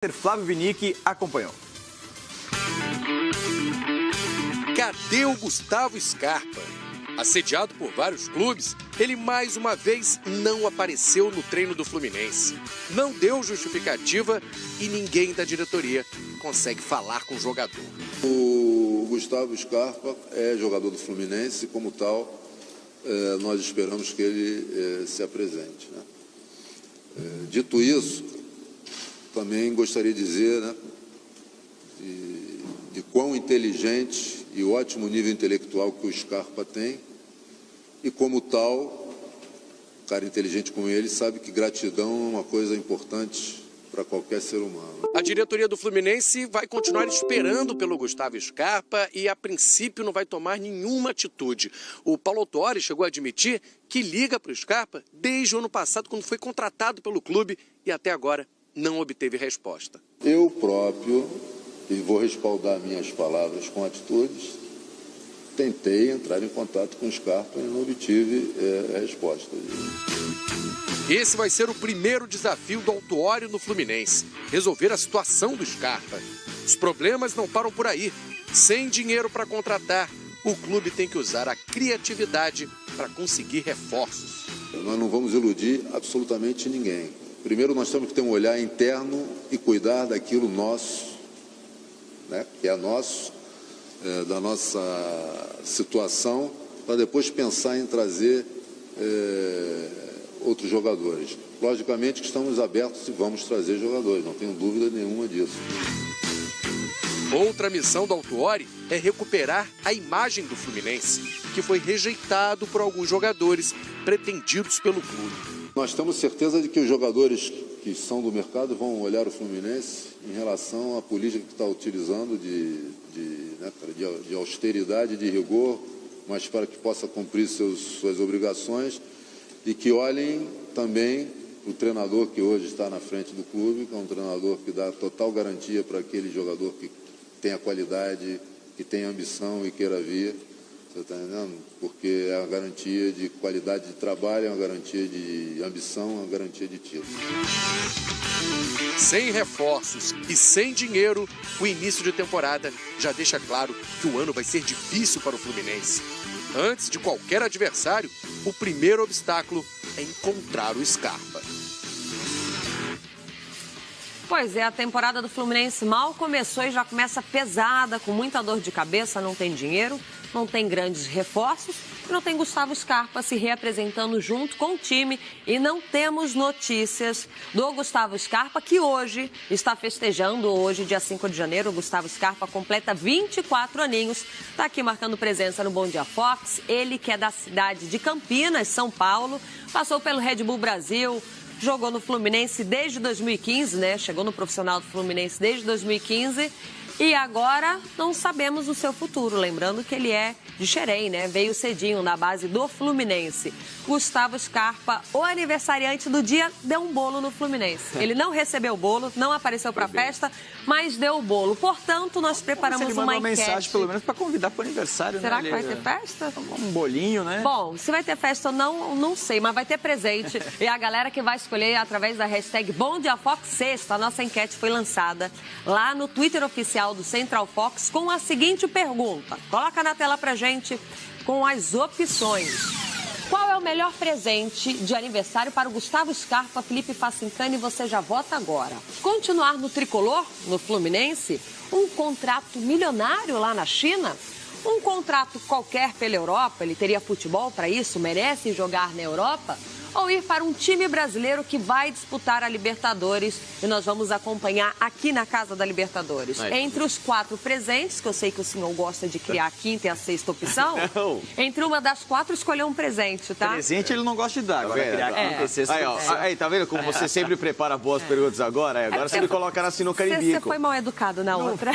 Flávio Vinick acompanhou. Cadê o Gustavo Scarpa? Assediado por vários clubes, ele mais uma vez não apareceu no treino do Fluminense. Não deu justificativa e ninguém da diretoria consegue falar com o jogador. O Gustavo Scarpa é jogador do Fluminense e, como tal, nós esperamos que ele se apresente, né? Dito isso, também gostaria de dizer, né, de quão inteligente e ótimo nível intelectual que o Scarpa tem, e como tal, um cara inteligente como ele sabe que gratidão é uma coisa importante para qualquer ser humano. A diretoria do Fluminense vai continuar esperando pelo Gustavo Scarpa e, a princípio, não vai tomar nenhuma atitude. O Paulo Autuori chegou a admitir que liga para o Scarpa desde o ano passado, quando foi contratado pelo clube, e até agora não obteve resposta. Eu próprio, e vou respaldar minhas palavras com atitudes, tentei entrar em contato com o Scarpa e não obtive resposta. Esse vai ser o primeiro desafio do Autuori no Fluminense, resolver a situação do Scarpa. Os problemas não param por aí. Sem dinheiro para contratar, o clube tem que usar a criatividade para conseguir reforços. Nós não vamos iludir absolutamente ninguém. Primeiro, nós temos que ter um olhar interno e cuidar daquilo nosso, né, que é nosso, da nossa situação, para depois pensar em trazer outros jogadores. Logicamente que estamos abertos e vamos trazer jogadores, não tenho dúvida nenhuma disso. Outra missão do Autuori é recuperar a imagem do Fluminense, que foi rejeitado por alguns jogadores pretendidos pelo clube. Nós temos certeza de que os jogadores que são do mercado vão olhar o Fluminense em relação à política que está utilizando de austeridade, de rigor, mas para que possa cumprir suas obrigações, e que olhem também o treinador que hoje está na frente do clube, que é um treinador que dá total garantia para aquele jogador que tem a qualidade, que tem ambição e queira vir. Você está entendendo? Porque é uma garantia de qualidade de trabalho, é uma garantia de ambição, é uma garantia de título. Sem reforços e sem dinheiro, o início de temporada já deixa claro que o ano vai ser difícil para o Fluminense. Antes de qualquer adversário, o primeiro obstáculo é encontrar o Scarpa. Pois é, a temporada do Fluminense mal começou e já começa pesada, com muita dor de cabeça, não tem dinheiro, não tem grandes reforços e não tem Gustavo Scarpa se reapresentando junto com o time. E não temos notícias do Gustavo Scarpa, que hoje está festejando, hoje, dia 5 de janeiro. O Gustavo Scarpa completa 24 aninhos, está aqui marcando presença no Bom Dia Fox. Ele que é da cidade de Campinas, São Paulo, passou pelo Red Bull Brasil, jogou no Fluminense desde 2015, né? Chegou no profissional do Fluminense desde 2015 e agora não sabemos o seu futuro. Lembrando que ele é de Xerém, né? Veio cedinho na base do Fluminense. Gustavo Scarpa, o aniversariante do dia, deu um bolo no Fluminense. Ele não recebeu o bolo, não apareceu para a festa, mas deu o bolo. Portanto, nós preparamos uma enquete. Mensagem, pelo menos, para convidar para o aniversário. Será né? que vai ter festa? Um bolinho, né? Bom, se vai ter festa ou não sei, mas vai ter presente. E a galera que vai escolher através da hashtag BomDiaFox6, a nossa enquete foi lançada lá no Twitter oficial do Central Fox com a seguinte pergunta. Coloca na tela pra gente com as opções. Qual é o melhor presente de aniversário para o Gustavo Scarpa? Felipe Facincani, você já vota agora. Continuar no tricolor, no Fluminense? Um contrato milionário lá na China? Um contrato qualquer pela Europa? Ele teria futebol para isso? Merece jogar na Europa? Ou ir para um time brasileiro que vai disputar a Libertadores e nós vamos acompanhar aqui na Casa da Libertadores. Entre os 4 presentes, que eu sei que o senhor gosta de criar a quinta e a sexta opção, entre uma das 4 escolher um presente, tá? Presente ele não gosta de dar, agora criar a quinta e sexta opção. Aí, tá vendo como você sempre prepara boas perguntas agora? Agora você me coloca na sinuca de bico. Você foi mal educado na outra.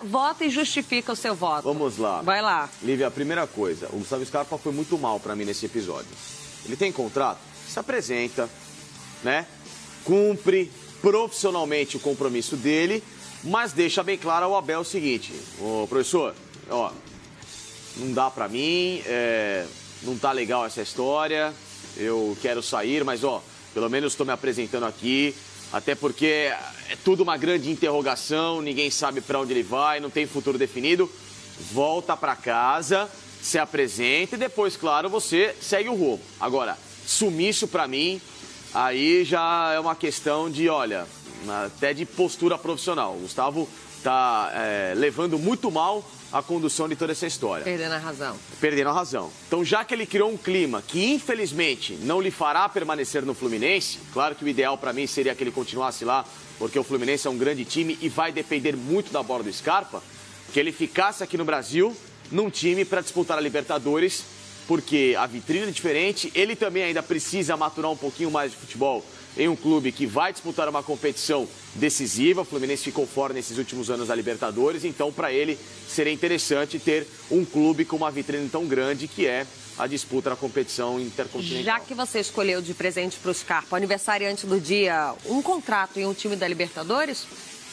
Vota e justifica o seu voto. Vamos lá. Vai lá. Lívia, a primeira coisa, o Gustavo Scarpa foi muito mal pra mim nesse episódio. Ele tem contrato, se apresenta, né? Cumpre profissionalmente o compromisso dele, mas deixa bem claro ao Abel o seguinte: ô professor, ó, não dá pra mim, não tá legal essa história, eu quero sair, mas ó, pelo menos estou me apresentando aqui, Até porque é tudo uma grande interrogação, ninguém sabe para onde ele vai, não tem futuro definido. Volta para casa, se apresenta e depois, claro, você segue o rumo. Agora, sumiço para mim, aí já é uma questão de, olha, até de postura profissional. O Gustavo está levando muito mal a condução de toda essa história. Perdendo a razão. Perdendo a razão. Então, já que ele criou um clima que, infelizmente, não lhe fará permanecer no Fluminense, claro que o ideal para mim seria que ele continuasse lá, porque o Fluminense é um grande time e vai depender muito da bola do Scarpa, que ele ficasse aqui no Brasil, num time para disputar a Libertadores, porque a vitrine é diferente, ele também ainda precisa maturar um pouquinho mais de futebol em um clube que vai disputar uma competição decisiva. O Fluminense ficou fora nesses últimos anos da Libertadores, então para ele seria interessante ter um clube com uma vitrine tão grande que é a disputa na competição intercontinental. Já que você escolheu de presente para o Scarpa, aniversariante do dia, um contrato em um time da Libertadores,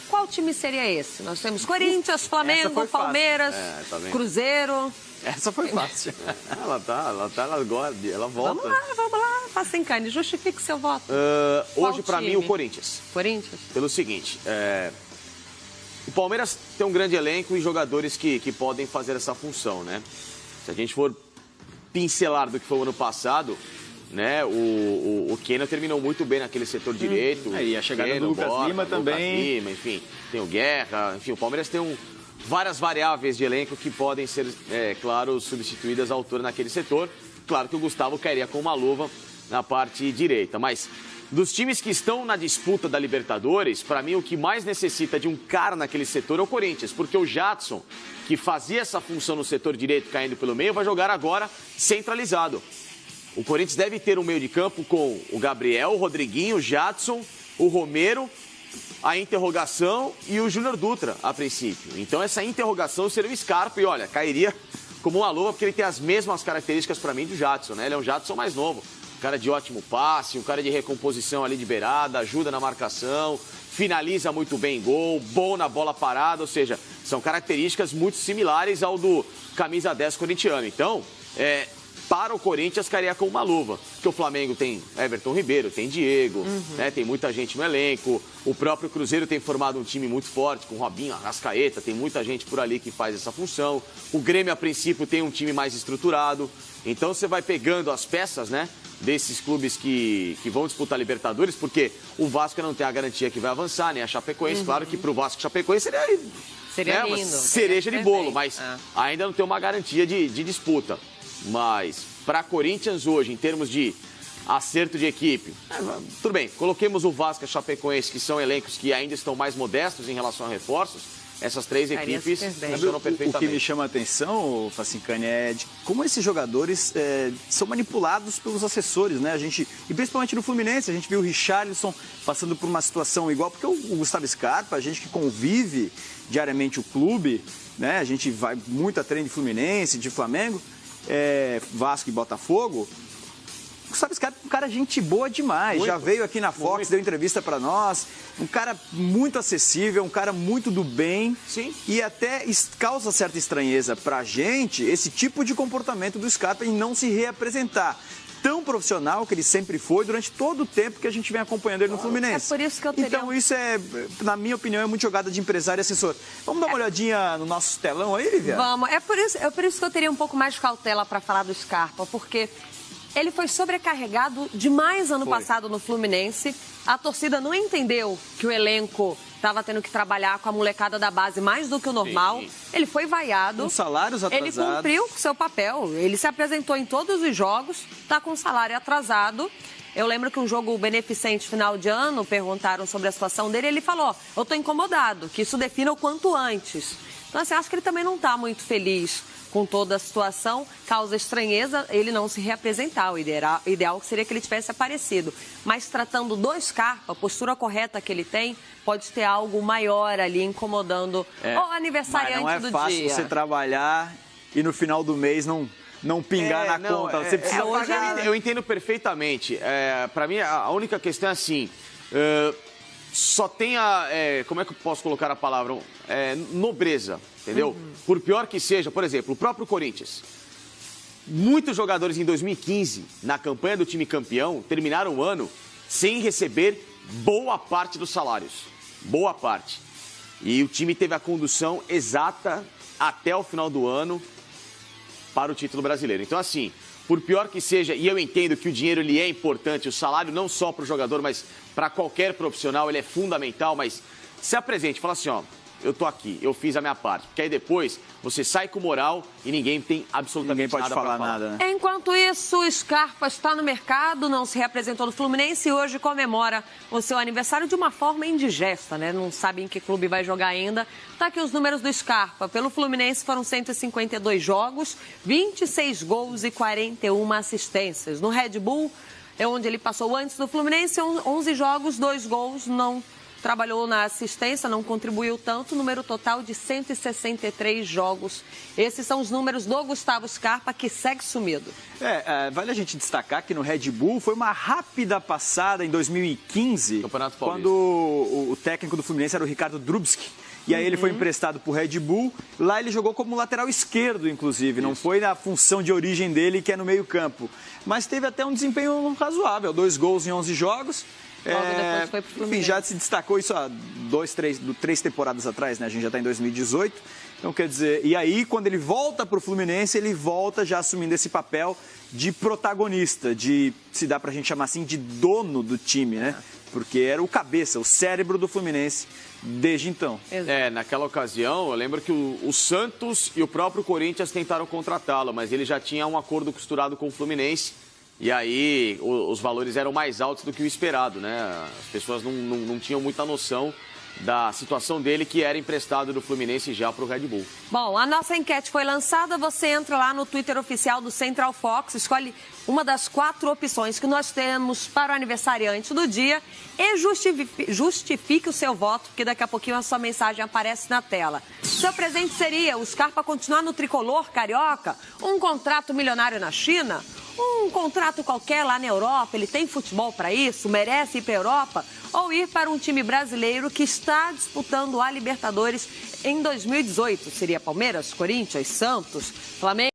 qual time seria esse? Nós temos Corinthians, Flamengo, Palmeiras, Cruzeiro. Essa foi fácil. ela volta. Vamos lá, Facincani, justifique seu voto. Hoje, para mim, o Corinthians. Corinthians? Pelo seguinte, o Palmeiras tem um grande elenco e jogadores que podem fazer essa função, né? Se a gente for pincelar do que foi o ano passado, né? O Keno terminou muito bem naquele setor direito. E a chegada do Lucas Lima também. Lucas Lima, enfim, tem o Guerra. Enfim, o Palmeiras tem várias variáveis de elenco que podem ser, claro, substituídas à altura naquele setor. Claro que o Gustavo cairia com uma luva na parte direita, mas dos times que estão na disputa da Libertadores, para mim o que mais necessita de um cara naquele setor é o Corinthians, porque o Jadson, que fazia essa função no setor direito caindo pelo meio, vai jogar agora centralizado. O Corinthians deve ter um meio de campo com o Gabriel, o Rodriguinho, o Jadson, o Romero, a interrogação e o Júnior Dutra, a princípio. Então essa interrogação seria o Scarpa e, olha, cairia como uma luva, porque ele tem as mesmas características para mim do Jadson, né? Ele é um Jadson mais novo. Um cara de ótimo passe, um cara de recomposição ali de beirada, ajuda na marcação, finaliza muito bem em gol, bom na bola parada, ou seja, são características muito similares ao do camisa 10 corintiano. Então, para o Corinthians, cairia com uma luva. Porque o Flamengo tem Everton Ribeiro, tem Diego, né, tem muita gente no elenco. O próprio Cruzeiro tem formado um time muito forte, com Robinho, Arrascaeta, tem muita gente por ali que faz essa função. O Grêmio, a princípio, tem um time mais estruturado. Então, você vai pegando as peças, né, desses clubes que vão disputar a Libertadores, porque o Vasco não tem a garantia que vai avançar, nem a Chapecoense. Claro que para o Vasco e Chapecoense seria lindo, uma cereja de bolo, mas ainda não tem uma garantia de disputa. Mas para Corinthians hoje, em termos de acerto de equipe, tudo bem, coloquemos o Vasco e a Chapecoense, que são elencos que ainda estão mais modestos em relação a reforços. Essas três equipes funcionam perfeitamente. O que me chama a atenção, Facincani, é de como esses jogadores são manipulados pelos assessores, né? E principalmente no Fluminense, a gente viu o Richarlison passando por uma situação igual, porque o Gustavo Scarpa, a gente que convive diariamente o clube, né? A gente vai muito a treino de Fluminense, de Flamengo, Vasco e Botafogo. O Gustavo Scarpa é um cara gente boa demais, já veio aqui na Fox, deu entrevista pra nós, um cara muito acessível, um cara muito do bem. Sim. E até causa certa estranheza pra gente esse tipo de comportamento do Scarpa em não se reapresentar. Tão profissional que ele sempre foi durante todo o tempo que a gente vem acompanhando ele no Fluminense. É por isso que eu teria... Então isso na minha opinião, é muito jogada de empresário e assessor. Vamos dar uma olhadinha no nosso telão aí, Lívia? Vamos, é por isso que eu teria um pouco mais de cautela para falar do Scarpa, porque ele foi sobrecarregado demais ano passado no Fluminense. A torcida não entendeu que o elenco estava tendo que trabalhar com a molecada da base mais do que o normal. Sim. Ele foi vaiado. Com salários atrasados. Ele cumpriu seu papel. Ele se apresentou em todos os jogos, está com salário atrasado. Eu lembro que um jogo beneficente final de ano, perguntaram sobre a situação dele, ele falou, eu estou incomodado, que isso defina o quanto antes. Então, assim, acho que ele também não está muito feliz com toda a situação, causa estranheza ele não se reapresentar. O ideal seria que ele tivesse aparecido. Mas tratando do Scarpa, a postura correta que ele tem, pode ter algo maior ali incomodando o aniversariante do dia. Não é fácil você trabalhar e no final do mês não pingar na conta. Você precisa pagar. Eu entendo perfeitamente. Para mim, a única questão é assim... só tem como é que eu posso colocar a palavra? Nobreza, entendeu? Por pior que seja, por exemplo, o próprio Corinthians. Muitos jogadores em 2015, na campanha do time campeão, terminaram o ano sem receber boa parte dos salários. Boa parte. E o time teve a condução exata até o final do ano para o título brasileiro. Então, assim, por pior que seja, e eu entendo que o dinheiro ele é importante, o salário não só para o jogador, mas para qualquer profissional, ele é fundamental, mas se apresente, fala assim, ó, eu tô aqui, eu fiz a minha parte. Porque aí depois você sai com moral e ninguém tem absolutamente nada para falar. Nada, né? Enquanto isso, o Scarpa está no mercado, não se representou no Fluminense e hoje comemora o seu aniversário de uma forma indigesta, né? Não sabe em que clube vai jogar ainda. Tá aqui os números do Scarpa. Pelo Fluminense foram 152 jogos, 26 gols e 41 assistências. No Red Bull, é onde ele passou antes do Fluminense, 11 jogos, 2 gols, não trabalhou na assistência, não contribuiu tanto, número total de 163 jogos. Esses são os números do Gustavo Scarpa, que segue sumido. Vale a gente destacar que no Red Bull foi uma rápida passada em 2015, Campeonato Paulista, quando o técnico do Fluminense era o Ricardo Drubski. E aí ele foi emprestado para o Red Bull. Lá ele jogou como lateral esquerdo, inclusive. Não foi na função de origem dele, que é no meio-campo. Mas teve até um desempenho razoável. 2 gols em 11 jogos. Logo depois foi pro Fluminense. Enfim, já se destacou isso há 3 temporadas atrás, né? A gente já está em 2018. Então, quer dizer, e aí quando ele volta para o Fluminense, ele volta já assumindo esse papel de protagonista, de, se dá pra gente chamar assim, de dono do time, né? Porque era o cabeça, o cérebro do Fluminense desde então. Naquela ocasião, eu lembro que o Santos e o próprio Corinthians tentaram contratá-lo, mas ele já tinha um acordo costurado com o Fluminense. E aí os valores eram mais altos do que o esperado, né? As pessoas não tinham muita noção da situação dele, que era emprestado do Fluminense já para o Red Bull. Bom, a nossa enquete foi lançada, você entra lá no Twitter oficial do Central Fox, escolhe uma das 4 opções que nós temos para o aniversariante do dia e justifique o seu voto, porque daqui a pouquinho a sua mensagem aparece na tela. Seu presente seria o Scarpa continuar no tricolor carioca, um contrato milionário na China, um contrato qualquer lá na Europa, ele tem futebol para isso, merece ir para a Europa, ou ir para um time brasileiro que está disputando a Libertadores em 2018. Seria Palmeiras, Corinthians, Santos, Flamengo.